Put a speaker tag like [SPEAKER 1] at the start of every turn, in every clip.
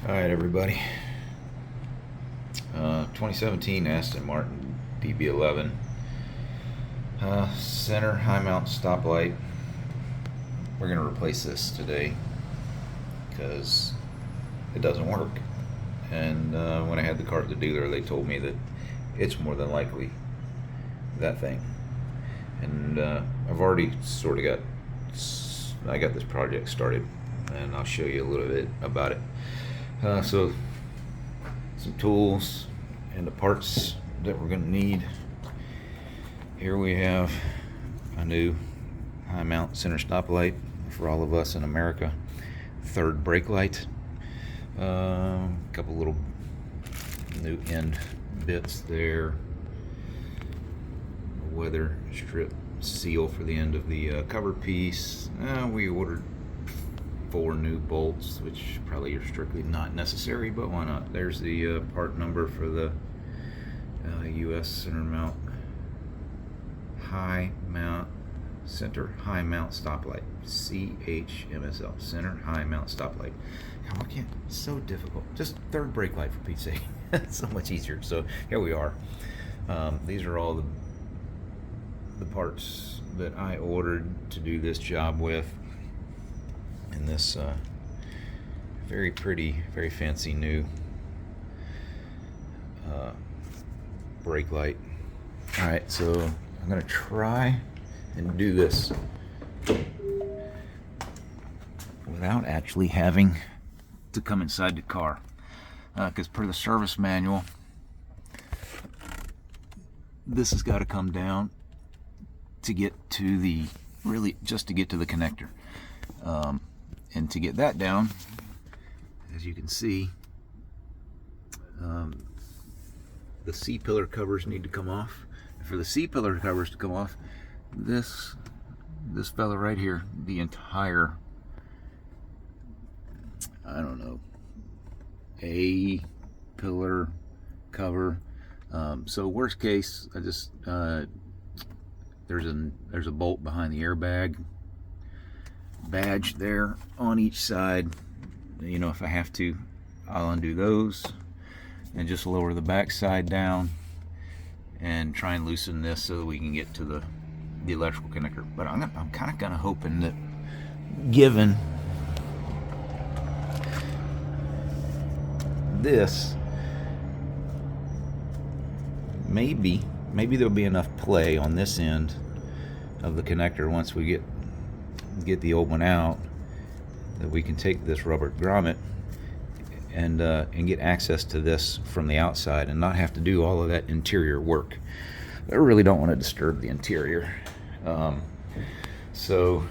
[SPEAKER 1] Alright, everybody. 2017 Aston Martin DB11. Center high mount stoplight. We're going to replace this today because it doesn't work. And when I had the car at the dealer, they told me that it's more than likely that thing. And I've already sort of I got this project started, and I'll show you a little bit about it. So some tools and the parts that we're going to need. Here we have a new high mount center stoplight for all of us in America. Third brake light. A couple little new end bits there. A weather strip seal for the end of the cover piece. We ordered 4 new bolts, which probably are strictly not necessary, but why not? There's the part number for the US center mount center high mount stoplight, CHMSL, center high mount stoplight. God, why can't, it's so difficult. Just third brake light, for Pete's sake. It's so much easier. So here we are. These are all the parts that I ordered to do this job with. And this very pretty, very fancy new brake light. Alright, so I'm going to try and do this without actually having to come inside the car. Because per the service manual, this has got to come down to get to the, really just to get to the connector. And to get that down, as you can see, the C-pillar covers need to come off. And for the C-pillar covers to come off, this fella right here, the entire, I don't know, A-pillar cover. So worst case, I just there's a bolt behind the airbag badge there on each side. You know, if I have to, I'll undo those and just lower the back side down and try and loosen this so that we can get to the electrical connector. But I'm kind of hoping that, given this, maybe there'll be enough play on this end of the connector once we get the old one out, that we can take this rubber grommet and get access to this from the outside and not have to do all of that interior work. I really don't want to disturb the interior. So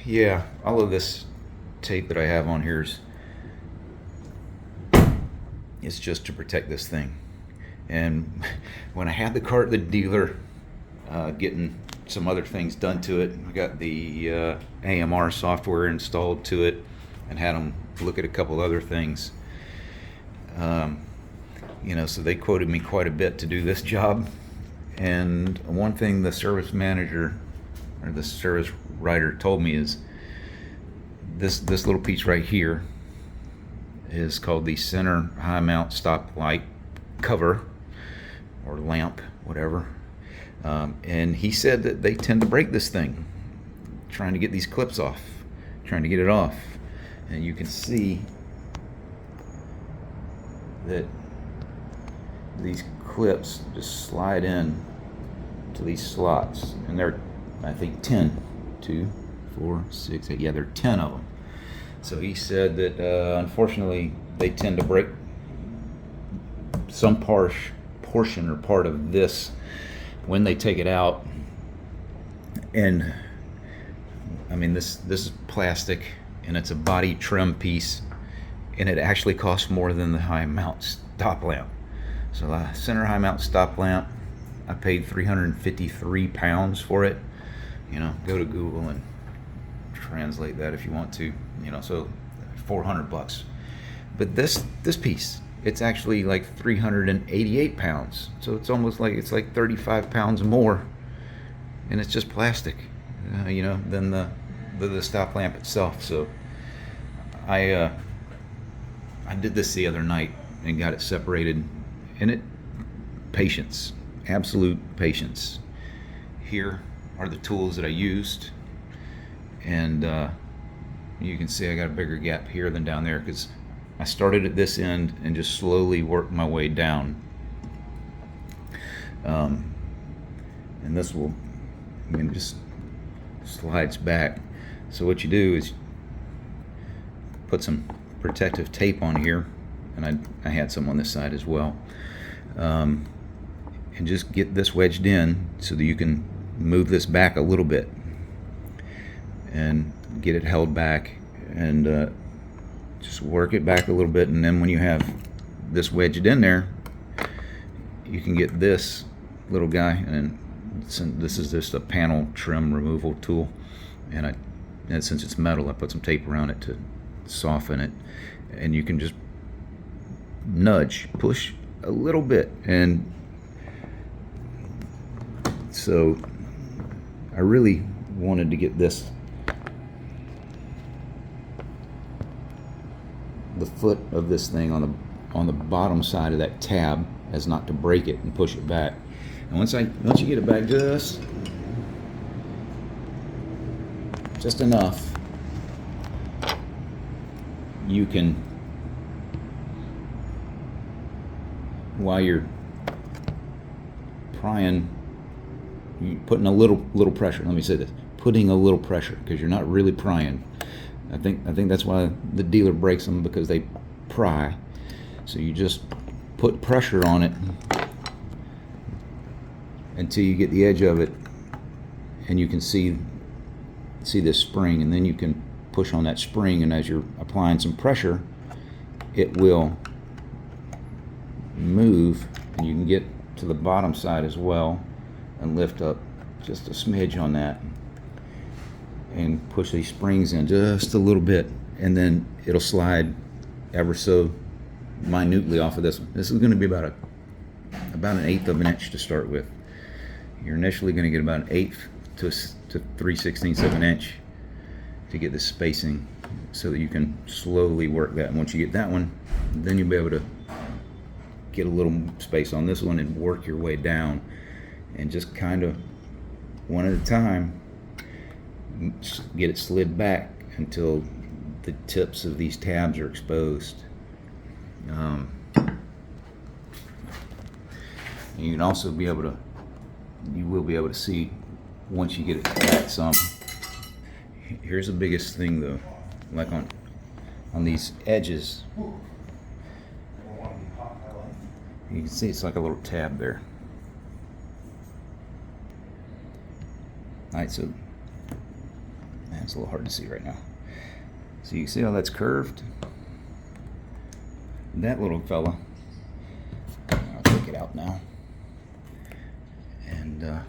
[SPEAKER 1] yeah, all of this tape that I have on here is just to protect this thing. And when I had the car at the dealer, getting some other things done to it, I got the AMR software installed to it and had them look at a couple other things. You know, so they quoted me quite a bit to do this job. And one thing the service manager or the service writer told me is this little piece right here is called the center high mount stoplight cover or lamp, whatever. And he said that they tend to break this thing trying to get these clips off, trying to get it off. And you can see that these clips just slide in to these slots, and they're, I think, 10, 2, 4, 6, 8, yeah, there are 10 of them. So he said that unfortunately they tend to break some portion or part of this when they take it out. And I mean, this is plastic, and it's a body trim piece, and it actually costs more than the high mount stop lamp. So the center high mount stop lamp, I paid 353 pounds for it. You know, go to Google and translate that if you want to, you know, so 400 bucks. But this piece, it's actually like 388 pounds. So it's almost like, it's like 35 pounds more, and it's just plastic, you know, than the stop lamp itself. So I I did this the other night and got it separated, and patience, absolute patience. Here are the tools that I used, and you can see I got a bigger gap here than down there because I started at this end and just slowly worked my way down. And this will, just slides back. So what you do is put some protective tape on here, and I had some on this side as well, and just get this wedged in so that you can move this back a little bit and get it held back, and just work it back a little bit, and then when you have this wedged in there, you can get this little guy, and this is just a panel trim removal tool, and since it's metal, I put some tape around it to soften it, and you can just nudge, push a little bit. And so I really wanted to get the foot of this thing on the bottom side of that tab, as not to break it and push it back. And once you get it back just enough, you can, while you're prying, you're putting a little pressure. Let me say this: putting a little pressure, because you're not really prying. I think that's why the dealer breaks them, because they pry. So you just put pressure on it until you get the edge of it, and you can see this spring, and then you can push on that spring, and as you're applying some pressure, it will move, and you can get to the bottom side as well and lift up just a smidge on that and push these springs in just a little bit, and then it'll slide ever so minutely off of this one. This is going to be about an eighth of an inch to start with. You're initially going to get about an eighth to 3/16 of an inch to get this spacing, so that you can slowly work that. And once you get that one, then you'll be able to get a little space on this one and work your way down, and just kind of one at a time get it slid back until the tips of these tabs are exposed. You can also be able to, you will be able to see once you get it back some. Here's the biggest thing though, like on these edges, you can see it's like a little tab there. Alright, so it's a little hard to see right now. So you see how that's curved? That little fella, I'll take it out now. And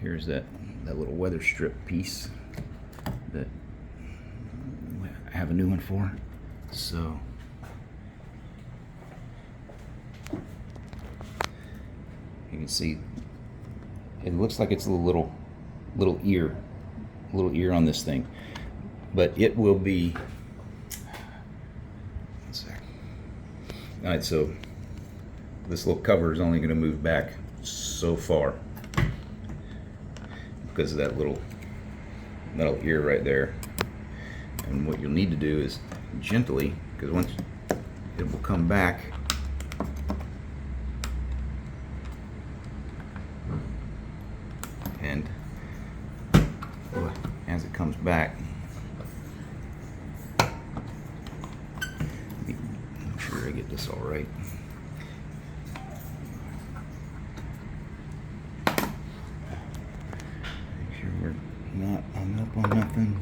[SPEAKER 1] here's that little weather strip piece that I have a new one for. So you can see it looks like it's a little ear on this thing, but it will be. One sec. All right, so this little cover is only going to move back so far because of that little metal ear right there. And what you'll need to do is gently, because once it will come back, and as it comes back, make sure I get this all right. Make sure we're not hung up on nothing.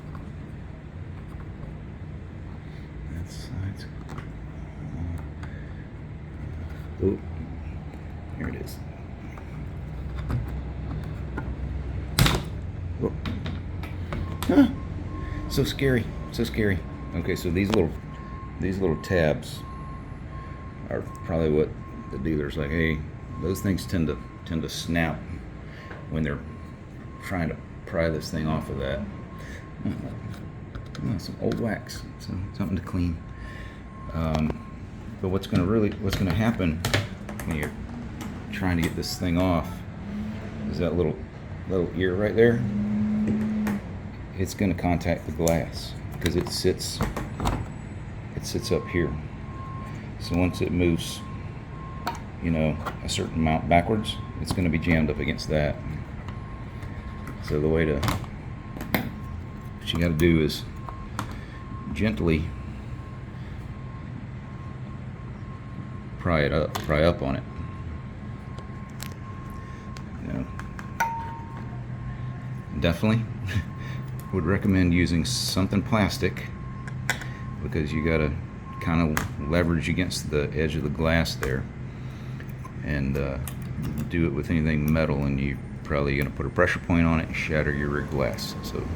[SPEAKER 1] That side's, oh, here it is. Oh. Huh. So scary, so scary. Okay, so these little tabs are probably what the dealer's like, hey, those things tend to snap when they're trying to pry this thing off of that. Oh, some old wax, so something to clean. But what's going to happen when you're trying to get this thing off is that little ear right there. It's going to contact the glass because it sits up here. So once it moves, you know, a certain amount backwards, it's going to be jammed up against that. So the way to, what you got to do is gently pry up on it. You know, definitely would recommend using something plastic because you got to kind of leverage against the edge of the glass there, and do it with anything metal and you probably going to put a pressure point on it and shatter your rig glass. So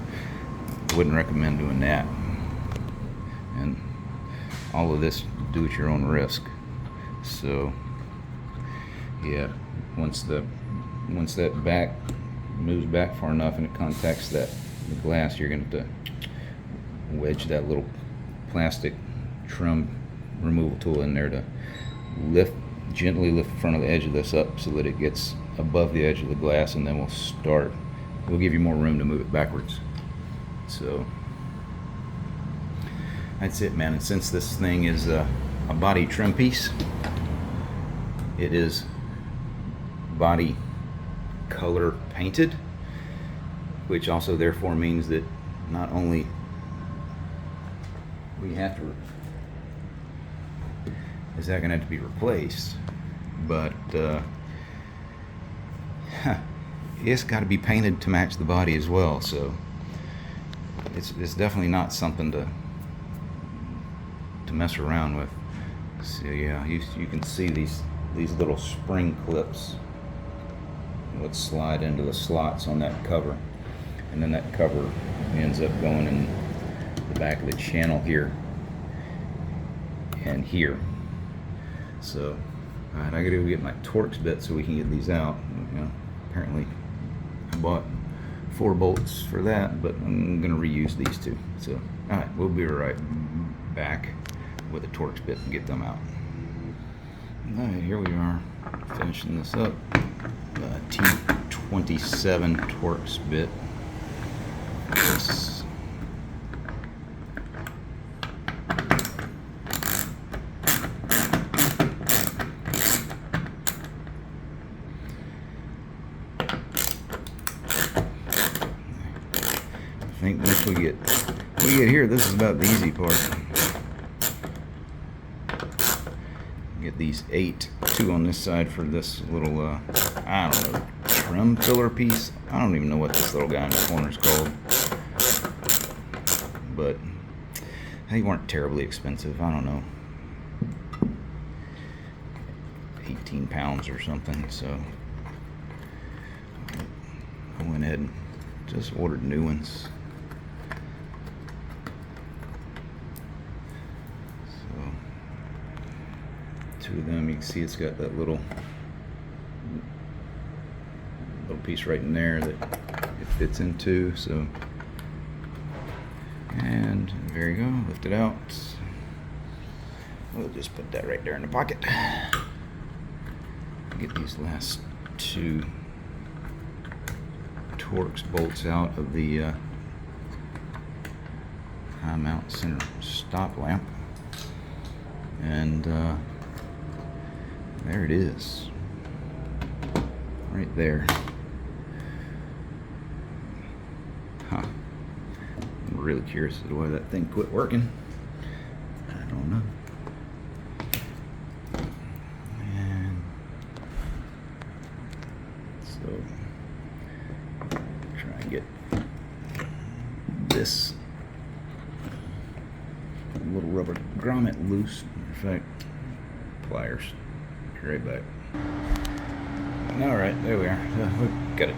[SPEAKER 1] I wouldn't recommend doing that. And all of this, do at your own risk. So yeah, once that back moves back far enough and it contacts the glass, you're going to have to wedge that little plastic trim removal tool in there to gently lift the front of the edge of this up so that it gets above the edge of the glass, and then we'll give you more room to move it backwards. So that's it, man. And since this thing is a body trim piece, it is body color painted, which also therefore means that not only is that going to have to be replaced, but it's got to be painted to match the body as well. So it's definitely not something to mess around with. So yeah, you can see these little spring clips would slide into the slots on that cover, and then that cover ends up going in the back of the channel here and here. So alright, I gotta go get my Torx bit so we can get these out. You know, apparently I bought 4 bolts for that, but I'm gonna reuse these 2. So alright, we'll be right back with a Torx bit and get them out. Alright, here we are finishing this up. T27 Torx bit. This I think once we get here, this is about the easy part. Get these 8, 2 on this side for this little I don't know, trim filler piece. I don't even know what this little guy in the corner is called, but they weren't terribly expensive. I don't know, 18 pounds or something. So I went ahead and just ordered new ones. So 2 of them, you can see it's got that little piece right in there that it fits into. So, and there you go, lift it out. We'll just put that right there in the pocket. Get these last 2 Torx bolts out of the high mount center stop lamp, and there it is, right there. Huh. I'm really curious as to why that thing quit working. I don't know. And so try and get this little rubber grommet loose. In fact, pliers. Be right back. All right, there we are. We've got a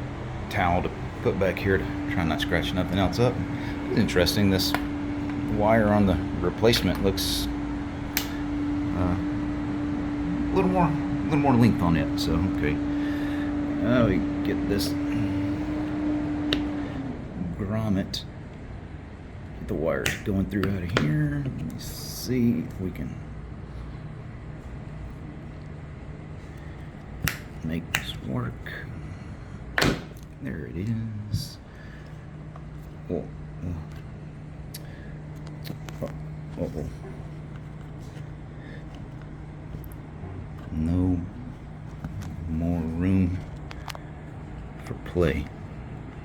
[SPEAKER 1] towel to put back here to try not to scratch nothing else up. It's interesting, this wire on the replacement looks a little more length on it. So okay, now we get this grommet get the wires going through out of here. Let me see if we can make this work. There it is. Oh, oh. No more room for play.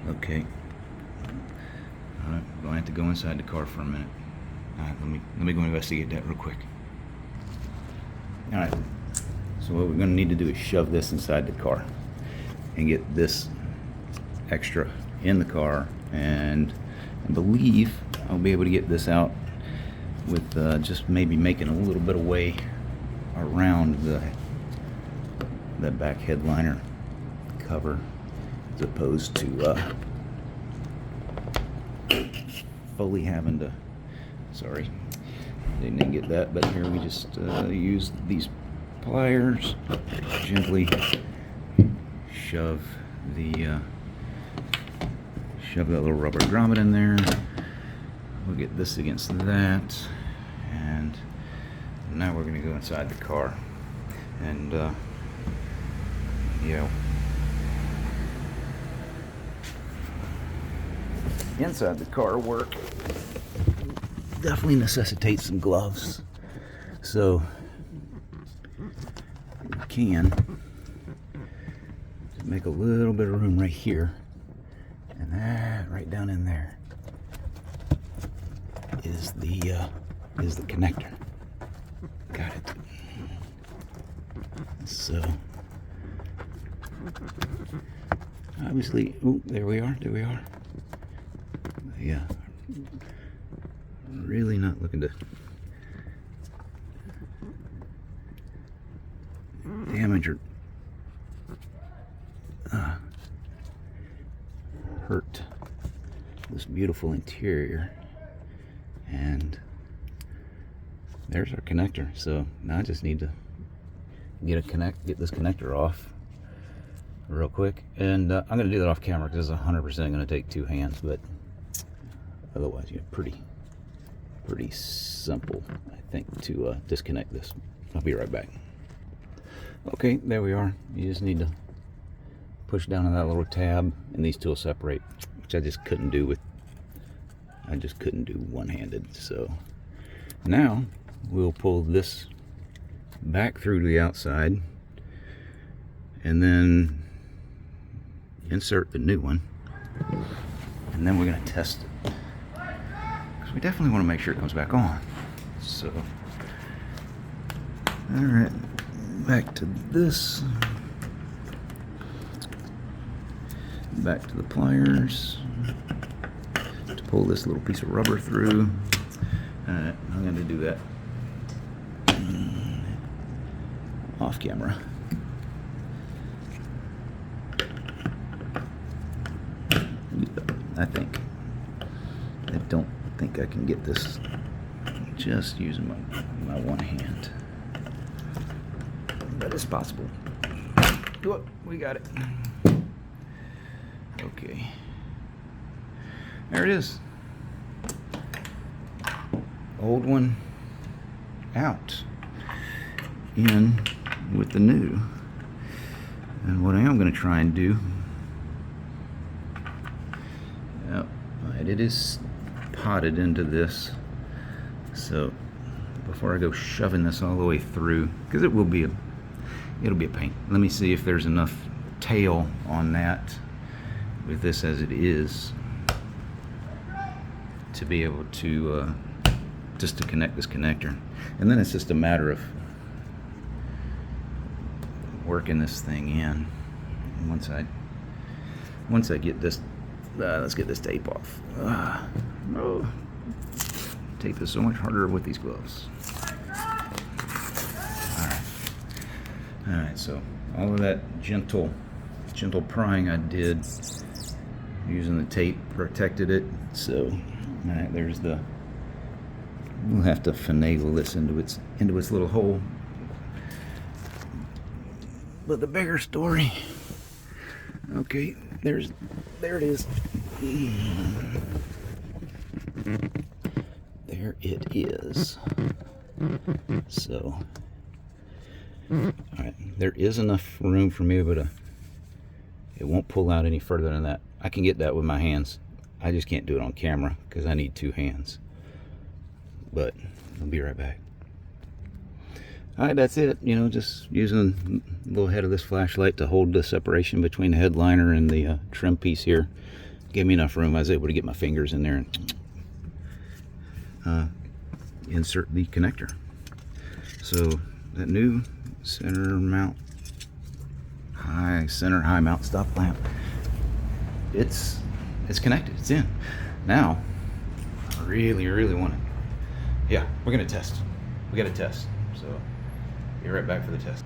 [SPEAKER 1] Okay. Alright, we're gonna have to go inside the car for a minute. Alright, let me go investigate that real quick. Alright. So what we're gonna need to do is shove this inside the car and get this extra in the car, and I believe I'll be able to get this out with just maybe making a little bit of way around the back headliner cover, as opposed to fully having to, sorry, didn't get that, but here we just use these pliers, gently shove that little rubber grommet in there. We'll get this against that, and now we're going to go inside the car and inside the car work definitely necessitates some gloves, so we can make a little bit of room right here, and that right down in there is the connector. Got it. So obviously, ooh, there we are. Yeah, really not looking to damage or hurt this beautiful interior. And there's our connector. So now I just need to get this connector off real quick, and I'm going to do that off camera because it's 100% going to take two hands, but otherwise, pretty simple, I think, to disconnect this. I'll be right back. Okay, there we are. You just need to push down on that little tab, and these two will separate, which I just couldn't do one-handed. So now we'll pull this back through to the outside, and then insert the new one, and then we're going to test it, because we definitely want to make sure it comes back on. So alright, back to this, back to the pliers to pull this little piece of rubber through. Alright, I'm going to do that off camera. I don't think I can get this just using my one hand, but it's possible. Whoop, we got it. Okay, there it is. Old one out, in with the new. And what I am going to try and do, it is potted into this, so before I go shoving this all the way through, because it'll be a pain. Let me see if there's enough tail on that with this as it is to be able to just to connect this connector, and then it's just a matter of working this thing in. And once I get this, let's get this tape off. Oh, tape is so much harder with these gloves. All right. So all of that gentle prying I did using the tape protected it. So all right, there's the. We'll have to finagle this into its little hole. But the bigger story. Okay, there it is. there it is. So, all right, there is enough room for me, but it won't pull out any further than that. I can get that with my hands. I just can't do it on camera because I need 2 hands. But I'll be right back. All right, that's it. You know, just using a little head of this flashlight to hold the separation between the headliner and the trim piece here. Gave me enough room. I was able to get my fingers in there and insert the connector. So that new center high mount stop lamp, it's connected. It's in. Now, I really want it. Yeah, we're gonna test. We got to test. So. Be right back for the test.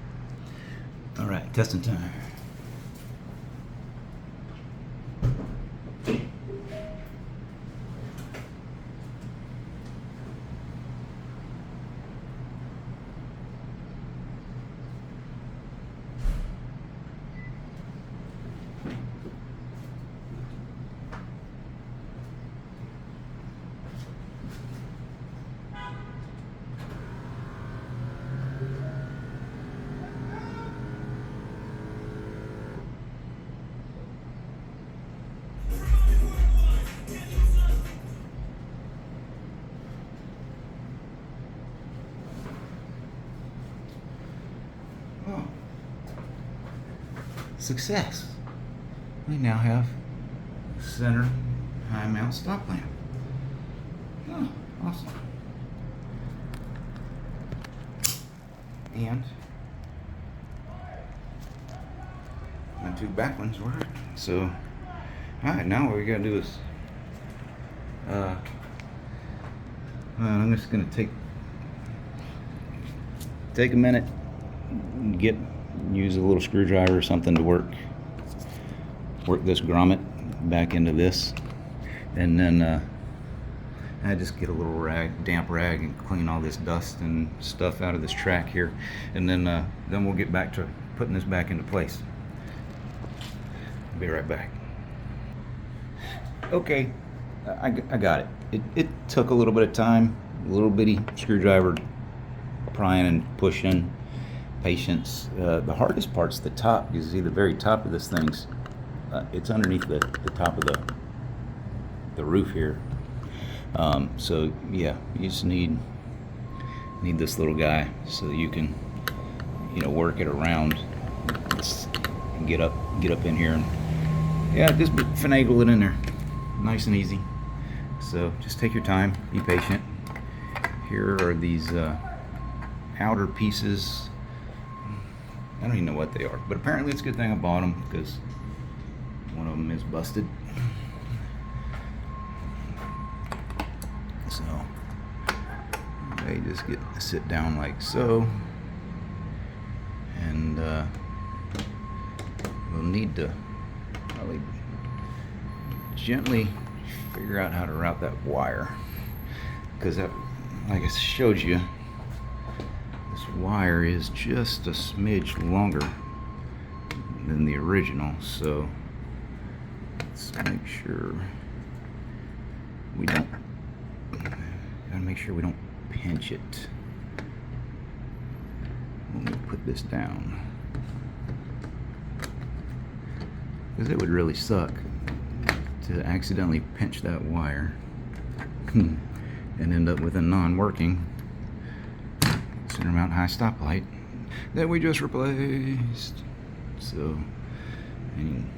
[SPEAKER 1] All right, testing time. Oh. Success. We now have center high mount stop lamp. Oh, awesome. And my 2 back ones work. So, alright, now what we gotta do is I'm just gonna take a minute, use a little screwdriver or something to work this grommet back into this, and then I just get a little damp rag and clean all this dust and stuff out of this track here, and then we'll get back to putting this back into place. Be right back. Okay, I got it. It took a little bit of time, a little bitty screwdriver prying and pushing, patience. The hardest part's the top. You see the very top of this thing's, it's underneath the top of the roof here. So yeah, you just need this little guy so you can, work it around and get up in here, and yeah, just finagle it in there, nice and easy. So just take your time, be patient. Here are these outer pieces. I don't even know what they are, but apparently it's a good thing I bought them because one of them is busted. So they just sit down like so, and we'll need to probably gently figure out how to route that wire, because that, like I showed you, this wire is just a smidge longer than the original. So let's make sure we don't pinch it when we put this down, because it would really suck to accidentally pinch that wire and end up with a non-working center mount high stoplight that we just replaced. So I'm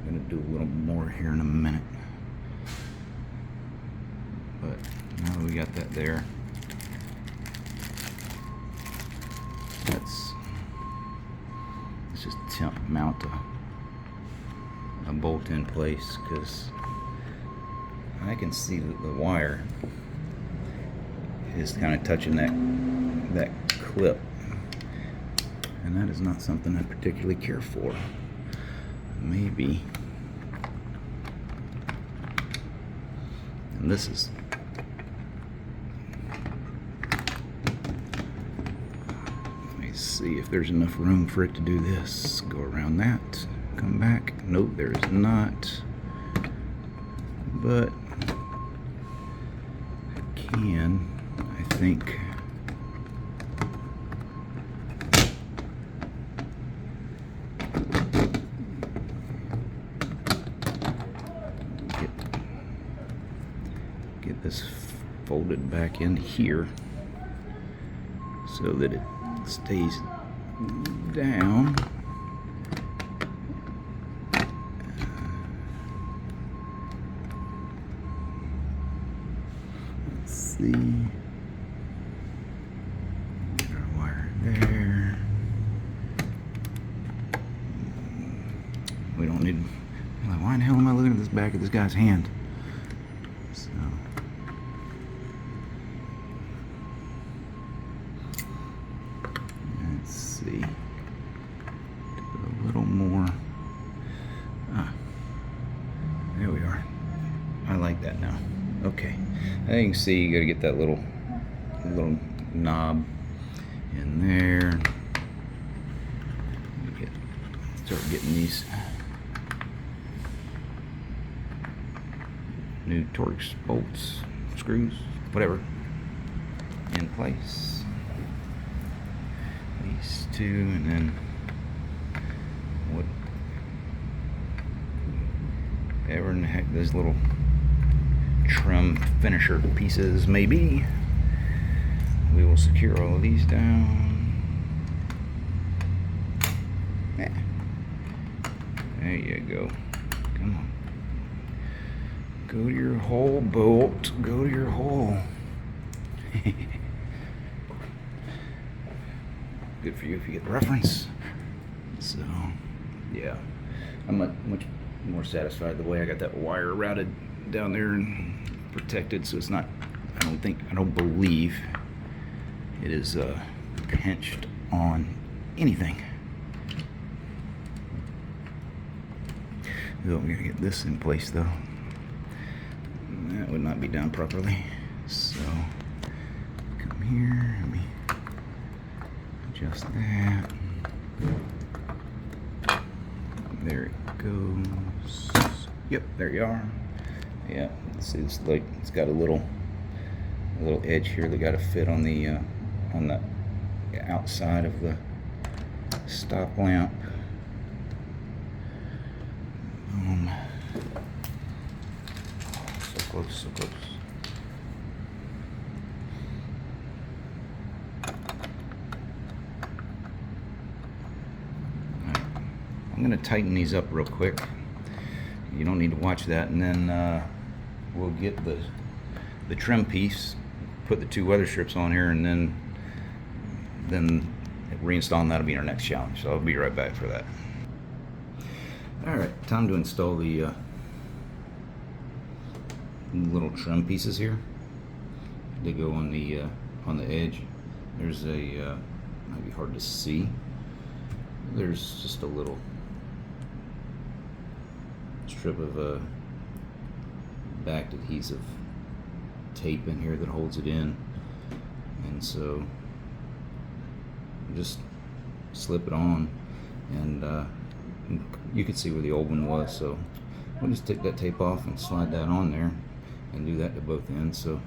[SPEAKER 1] gonna do a little more here in a minute, but now that we got that there, let's just mount a bolt in place, because I can see that the wire is kind of touching that clip, and that is not something I particularly care for. Maybe, and this is, let me see if there's enough room for it to do this. Go around that, come back. Nope, there's not. But can, I think, get this folded back in here so that it stays down. Let's see. Get our wire there. We don't need. Like, why in the hell am I looking at this back of this guy's hand? So. Let's see. A little more. There we are. I like that now. Okay. Now you can see you gotta get that little knob in there. Start getting these new Torx bolts, screws, whatever, in place. These two, and then whatever in the heck those little trim finisher pieces may be. We will secure all of these down. Yeah. There you go. Come on. Go to your hole, bolt. Go to your hole. Good for you if you get the reference. So, yeah. I'm much more satisfied the way I got that wire routed down there and protected, so it's not, I don't believe it is pinched on anything. Oh, we gotta get this in place though. That would not be done properly. So, come here, let me adjust that. There it goes. Yep, there you are. Yeah, see, it's like it's got a little edge here that got to fit on the outside of the stop lamp. So close, so close. All right. I'm going to tighten these up real quick. You don't need to watch that, and then we'll get the trim piece, put the two weather strips on here, and then reinstalling that'll be our next challenge. So I'll be right back for that. All right, time to install the little trim pieces here. They go on the edge. There's a might be hard to see. There's just a little strip of backed adhesive tape in here that holds it in, and so just slip it on, and you can see where the old one was, so we'll just take that tape off and slide that on there and do that to both ends. So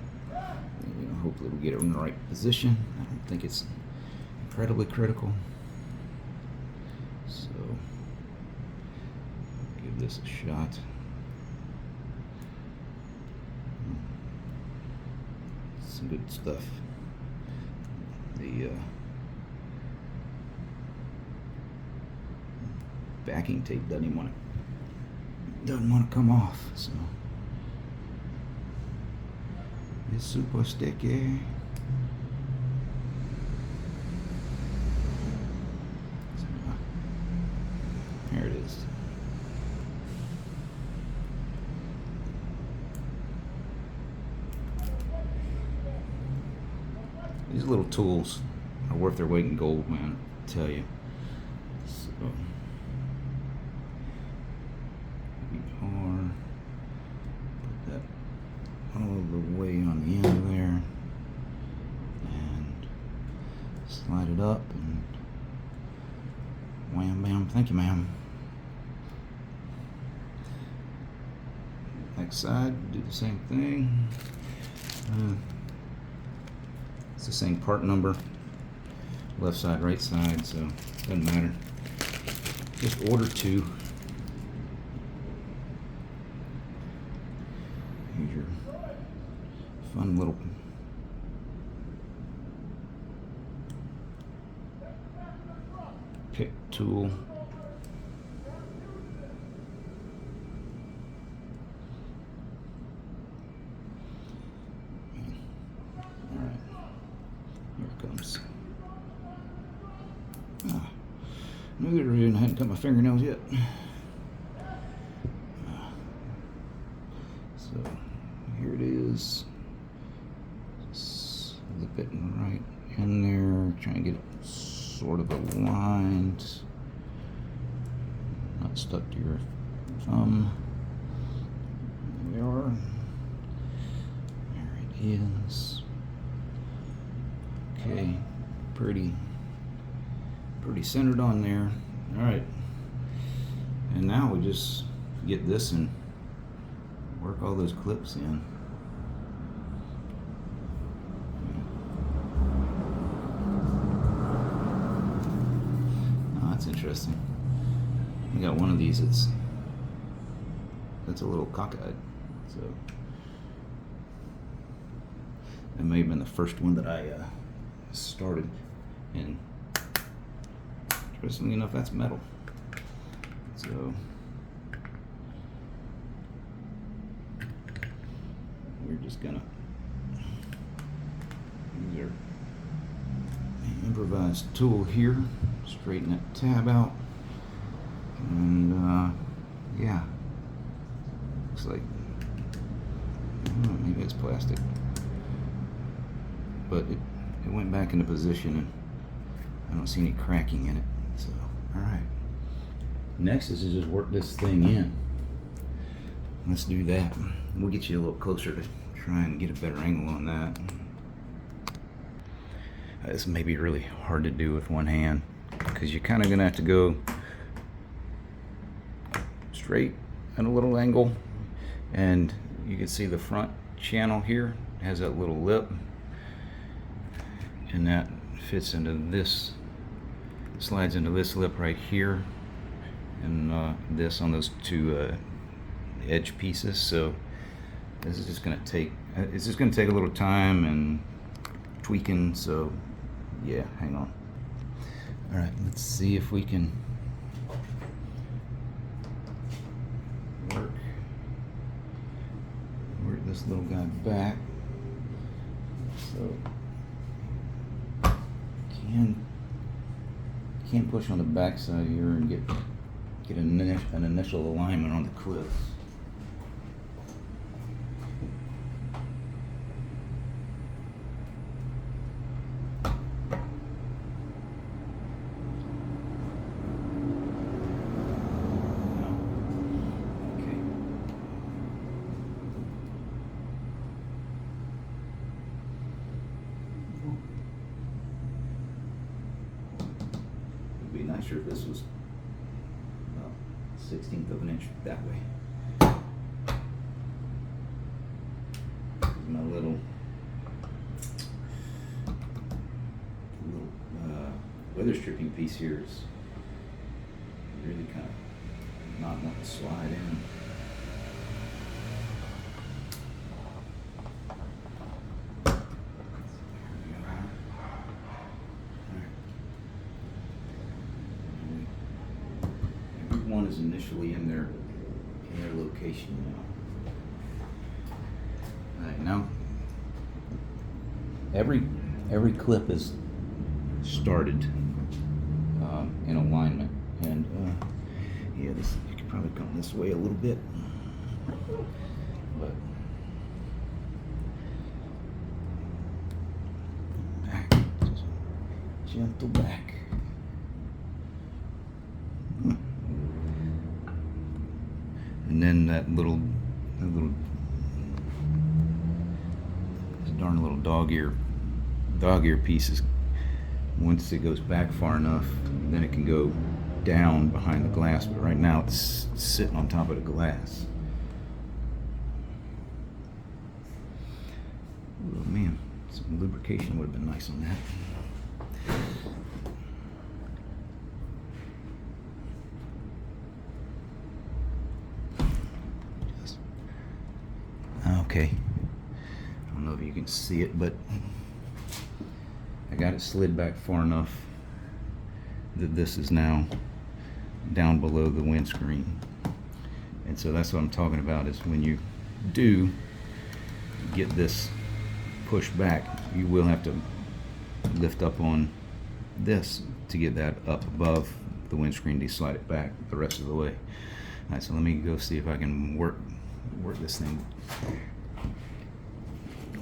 [SPEAKER 1] hopefully we'll get it in the right position. I don't think it's incredibly critical, so give this a shot. Some good stuff. The backing tape doesn't want to come off, so it's super sticky. There it is. These little tools are worth their weight in gold, man, I tell you. So, put that all the way on the end there, and slide it up, and wham bam, thank you ma'am. Next side, do the same thing. It's the same part number, left side, right side, so doesn't matter. Just order 2. Here's your fun little pick tool. Alright, here it comes. Maybe the reason I hadn't cut my fingernails yet. So here it is. Slip it right in there. Try and get it sort of aligned. Not stuck to your thumb. There we are. There it is. Okay, pretty centered on there. All right, and now we just get this and work all those clips in. Oh, that's interesting. We got one of these that's a little cockeyed, so that may have been the first one that I started in. Interestingly enough, that's metal. So we're just gonna use our improvised tool here, straighten that tab out, and yeah, looks like maybe it's plastic, but it went back into position, and I don't see any cracking in it. So, all right. Next is to just work this thing in. Let's do that. We'll get you a little closer to try and get a better angle on that. This may be really hard to do with one hand because you're kind of gonna have to go straight at a little angle, and you can see the front channel here has that little lip, and that fits into this. Slides into this lip right here, and this on those 2 edge pieces. So this is just going to take. It's just going to take a little time and tweaking. So yeah, hang on. All right, let's see if we can work this little guy back. So can't push on the back side here and get an initial alignment on the clips. Okay. It'd be nicer if this was about 1/16 of an inch that way. My little weather stripping piece here is really kind of not wanting to slide in. Everyone is initially in their location now. All right, now every clip is started in alignment, and yeah, this you could probably come this way a little bit, but back, just gentle back. And then that little darn little dog ear piece is, once it goes back far enough, then it can go down behind the glass, but right now it's sitting on top of the glass. Oh man, Some lubrication would have been nice on that. Okay, I don't know if you can see it, but I got it slid back far enough that this is now down below the windscreen. And so that's what I'm talking about, is when you do get this pushed back, you will have to lift up on this to get that up above the windscreen to slide it back the rest of the way. All right, so let me go see if I can work this thing.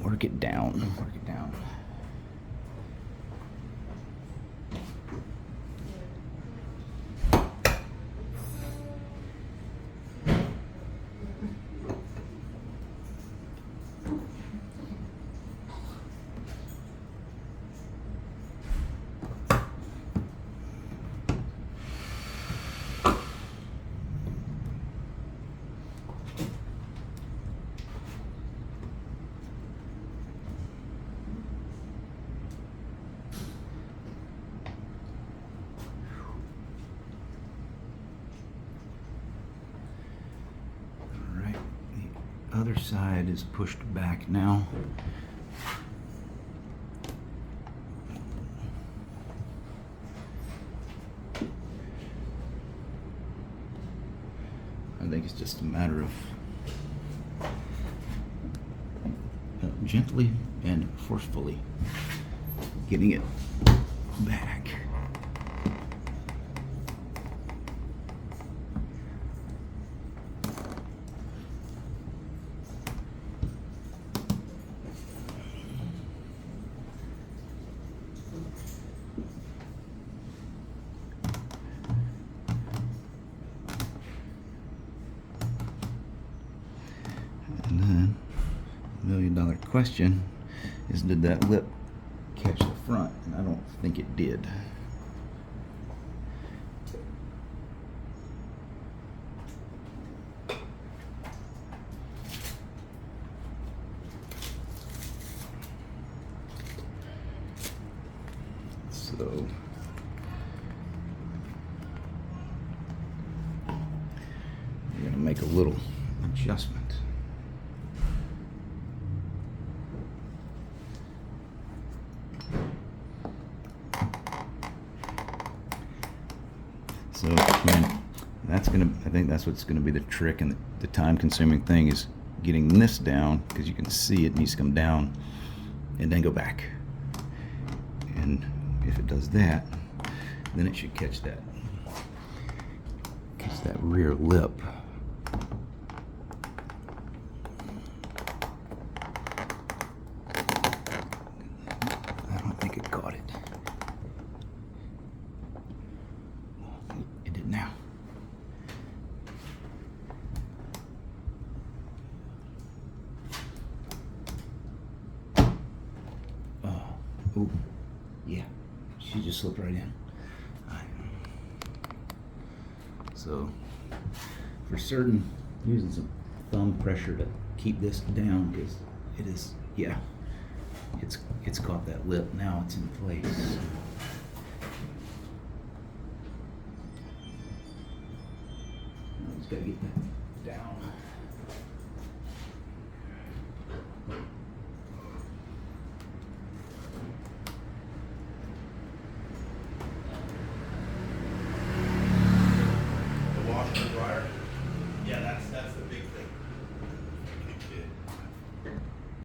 [SPEAKER 1] Work it down. Work it down. Other side is pushed back now. I think it's just a matter of gently and forcefully getting it back. And then, $1,000,000 question is, did that lip catch the front? And I don't think it did. So we're going to make a little adjustment. So again, I think that's what's gonna be the trick, and the time-consuming thing is getting this down, because you can see it needs to come down and then go back. And if it does that, then it should catch that rear lip. I don't think it caught it. It did now. Oh, yeah, she just slipped right in. So, for certain, using some thumb pressure to keep this down, because it is, yeah, it's caught that lip. Now it's in place. I just gotta get that down.